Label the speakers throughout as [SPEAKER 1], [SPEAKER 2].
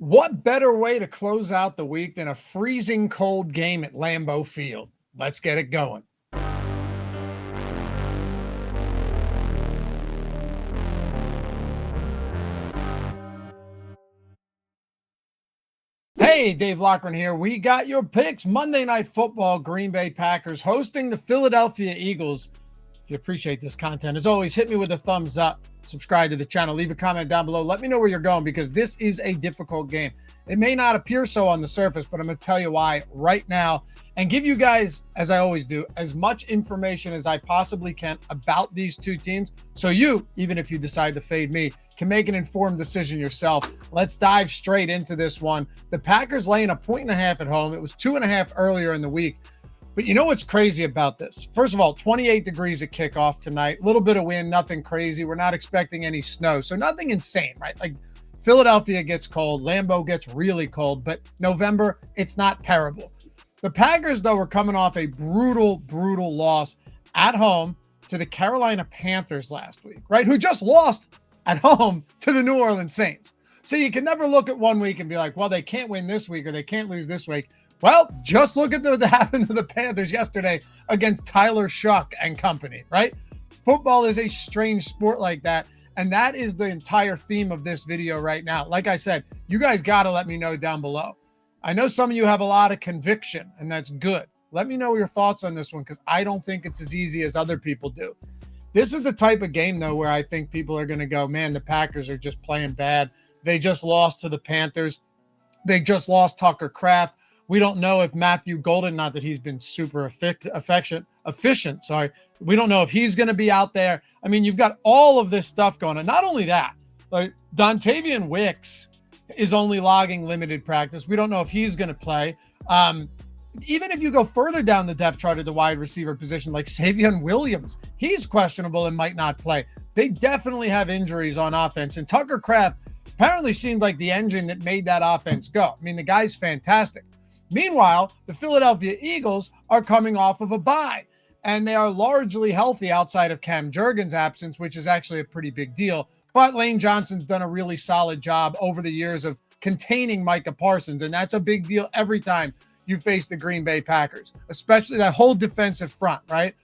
[SPEAKER 1] What better way to close out the week than a freezing cold game at Lambeau Field? Let's get it going. Hey, Dave Loughren here. We got your picks. Monday Night Football, Green Bay Packers hosting the Philadelphia Eagles. If you appreciate this content, as always, hit me with a thumbs up. Subscribe to the channel. Leave a comment down below. Let me know where you're going because this is a difficult game. It may not appear so on the surface, but I'm going to tell you why right now and give you guys, as I always do, as much information as I possibly can about these two teams. So you, even if you decide to fade me, can make an informed decision yourself. Let's dive straight into this one. The Packers laying 1.5 at home. It was 2.5 earlier in the week. But you know what's crazy about this? First of all, 28 degrees at kickoff tonight. A little bit of wind, nothing crazy. We're not expecting any snow. So nothing insane, right? Like Philadelphia gets cold. Lambeau gets really cold. But November, it's not terrible. The Packers, though, were coming off a brutal loss at home to the Carolina Panthers last week, right? Who just lost at home to the New Orleans Saints. So you can never look at one week and be like, well, they can't win this week or they can't lose this week. Well, just look at what happened to the Panthers yesterday against Tyler Shuck and company, right? Football is a strange sport like that. And that is the entire theme of this video right now. Like I said, you guys got to let me know down below. I know some of you have a lot of conviction, and that's good. Let me know your thoughts on this one because I don't think it's as easy as other people do. This is the type of game, though, where I think people are going to go, man, the Packers are just playing bad. They just lost to the Panthers. They just lost Tucker Kraft. We don't know if Matthew Golden, not that he's been super efficient. We don't know if he's going to be out there. I mean, you've got all of this stuff going on. Not only that, like Dontavian Wicks is only logging limited practice. We don't know if he's going to play. Even if you go further down the depth chart at the wide receiver position, like Savion Williams, he's questionable and might not play. They definitely have injuries on offense. And Tucker Kraft apparently seemed like the engine that made that offense go. I mean, the guy's fantastic. Meanwhile, the Philadelphia Eagles are coming off of a bye, and they are largely healthy outside of Cam Jurgens' absence, which is actually a pretty big deal. But Lane Johnson's done a really solid job over the years of containing Micah Parsons, and that's a big deal every time you face the Green Bay Packers, especially that whole defensive front, right?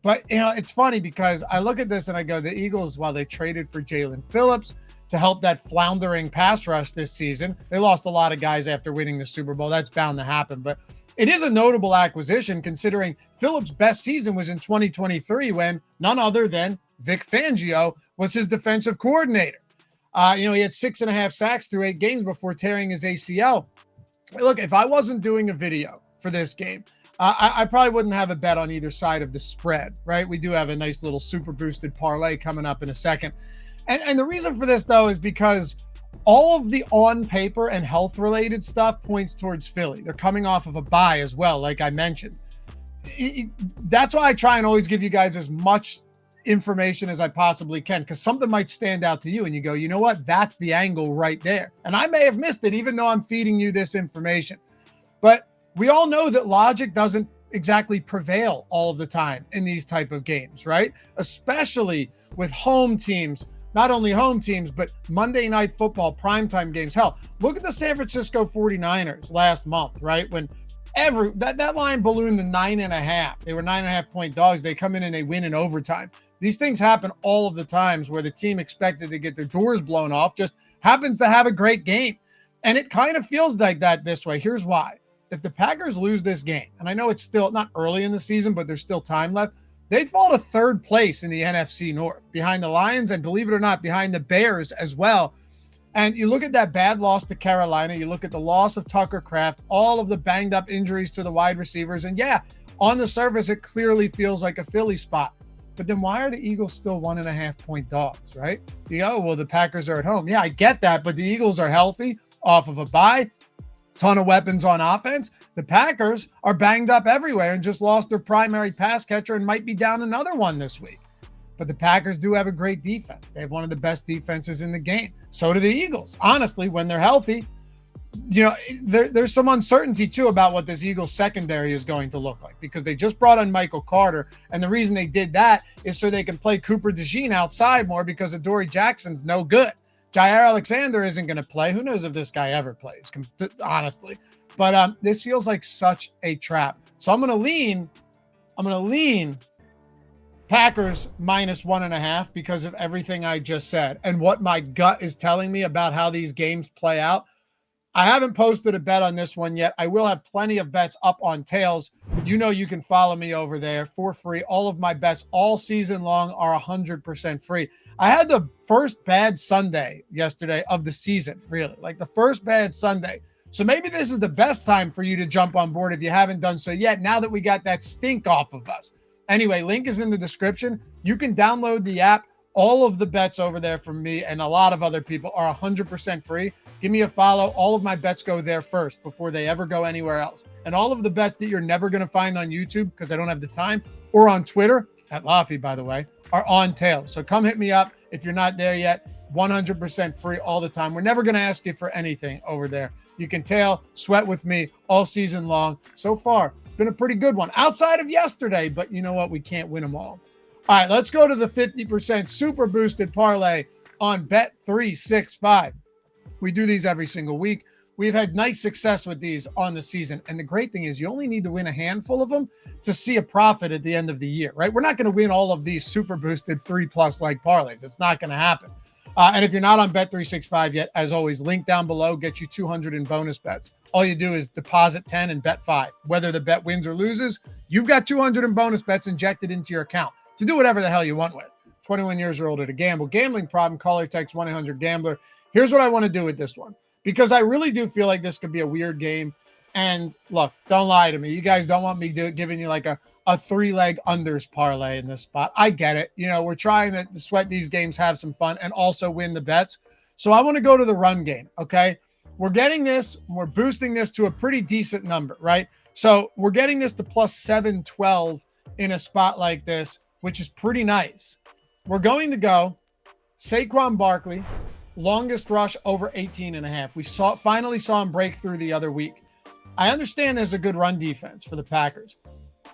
[SPEAKER 1] But, you know, it's funny because I look at this and I go, the Eagles, while they traded for Jalen Phillips to help that floundering pass rush this season, they lost a lot of guys after winning the Super Bowl. That's bound to happen. But it is a notable acquisition considering Phillips' best season was in 2023 when none other than Vic Fangio was his defensive coordinator. He had 6.5 sacks through 8 games before tearing his ACL. Look, if I wasn't doing a video for this game, I probably wouldn't have a bet on either side of the spread, right? We do have a nice little super boosted parlay coming up in a second. And the reason for this, though, is because all of the on paper and health related stuff points towards Philly. They're coming off of a bye as well, like I mentioned. That's why I try and always give you guys as much information as I possibly can, because something might stand out to you and you go, you know what? That's the angle right there. And I may have missed it, even though I'm feeding you this information. But we all know that logic doesn't exactly prevail all of the time in these type of games, right? Especially with home teams. Not only home teams, but Monday Night Football, primetime games. Hell, look at the San Francisco 49ers last month, right? When that line ballooned to 9.5. They were 9.5-point dogs. They come in and they win in overtime. These things happen all of the times where the team expected to get their doors blown off just happens to have a great game. And it kind of feels like that this way. Here's why. If the Packers lose this game, and I know it's still not early in the season, but there's still time left, they fall to third place in the NFC North behind the Lions and, believe it or not, behind the Bears as well. And you look at that bad loss to Carolina, you look at the loss of Tucker Kraft, all of the banged up injuries to the wide receivers. And yeah, on the surface, it clearly feels like a Philly spot. But then why are the Eagles still 1.5-point dogs, right? You go, well, the Packers are at home. Yeah, I get that, but the Eagles are healthy off of a bye. Ton of weapons on offense. The Packers are banged up everywhere and just lost their primary pass catcher and might be down another one this week. But the Packers do have a great defense. They have one of the best defenses in the game. So do the Eagles. Honestly, when they're healthy, there's some uncertainty too about what this Eagles secondary is going to look like because they just brought in Michael Carter. And the reason they did that is so they can play Cooper DeJean outside more because Adoree Jackson's no good. Jair Alexander isn't going to play. Who knows if this guy ever plays, honestly. But this feels like such a trap. So I'm going to lean Packers -1.5 because of everything I just said and what my gut is telling me about how these games play out. I haven't posted a bet on this one yet. I will have plenty of bets up on Tails. You know you can follow me over there for free. All of my bets all season long are 100% free. I had the first bad Sunday yesterday of the season, really, like the first bad Sunday. So maybe this is the best time for you to jump on board if you haven't done so yet, now that we got that stink off of us. Anyway, link is in the description. You can download the app. All of the bets over there from me and a lot of other people are 100% free. Give me a follow. All of my bets go there first before they ever go anywhere else. And all of the bets that you're never going to find on YouTube because I don't have the time, or on Twitter, at Loughy, by the way, are on Tails. So come hit me up if you're not there yet. 100% free all the time. We're never going to ask you for anything over there. You can tail, sweat with me all season long. So far, it's been a pretty good one outside of yesterday, but you know what? We can't win them all. All right, let's go to the 50% super boosted parlay on Bet365. We do these every single week. We've had nice success with these on the season. And the great thing is you only need to win a handful of them to see a profit at the end of the year, right? We're not going to win all of these super boosted 3+ leg parlays. It's not going to happen. And if you're not on Bet365 yet, as always, link down below, get you 200 in bonus bets. All you do is deposit 10 and bet 5. Whether the bet wins or loses, you've got 200 in bonus bets injected into your account to do whatever the hell you want with. 21 years or older to gamble. Gambling problem, call or text 1-800-GAMBLER. Here's what I want to do with this one, because I really do feel like this could be a weird game. And look, don't lie to me. You guys don't want me giving you like a 3-leg unders parlay in this spot. I get it. You know, we're trying to sweat these games, have some fun, and also win the bets. So I want to go to the run game, okay? We're getting this, we're boosting this to a pretty decent number, right? So we're getting this to +712 in a spot like this, which is pretty nice. We're going to go Saquon Barkley, longest rush over 18.5. We finally saw him break through the other week. I understand there's a good run defense for the Packers,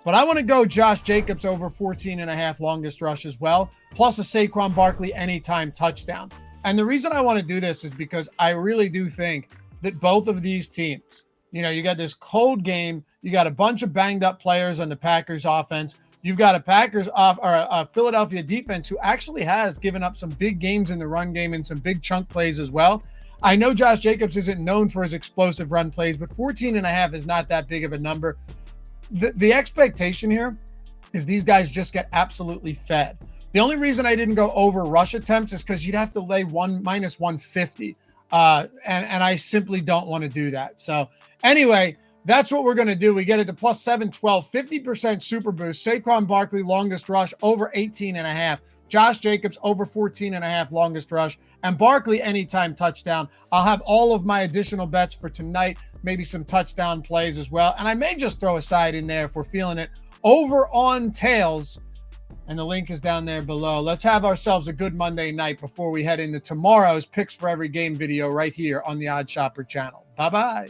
[SPEAKER 1] but I want to go Josh Jacobs over 14.5 longest rush as well, plus a Saquon Barkley anytime touchdown. And the reason I want to do this is because I really do think that both of these teams, you know, you got this cold game, you got a bunch of banged up players on the Packers offense. You've got a Philadelphia defense who actually has given up some big games in the run game and some big chunk plays as well. I know Josh Jacobs isn't known for his explosive run plays, but 14.5 is not that big of a number. The expectation here is these guys just get absolutely fed. The only reason I didn't go over rush attempts is because you'd have to lay -150. And I simply don't want to do that. So anyway, that's what we're going to do. We get it to +712, 50% super boost. Saquon Barkley, longest rush, over 18.5. Josh Jacobs, over 14.5 longest rush. And Barkley, anytime touchdown. I'll have all of my additional bets for tonight, maybe some touchdown plays as well. And I may just throw a side in there if we're feeling it over on Tails. And the link is down there below. Let's have ourselves a good Monday night before we head into tomorrow's Picks for Every Game video right here on the Odd Shopper channel. Bye-bye.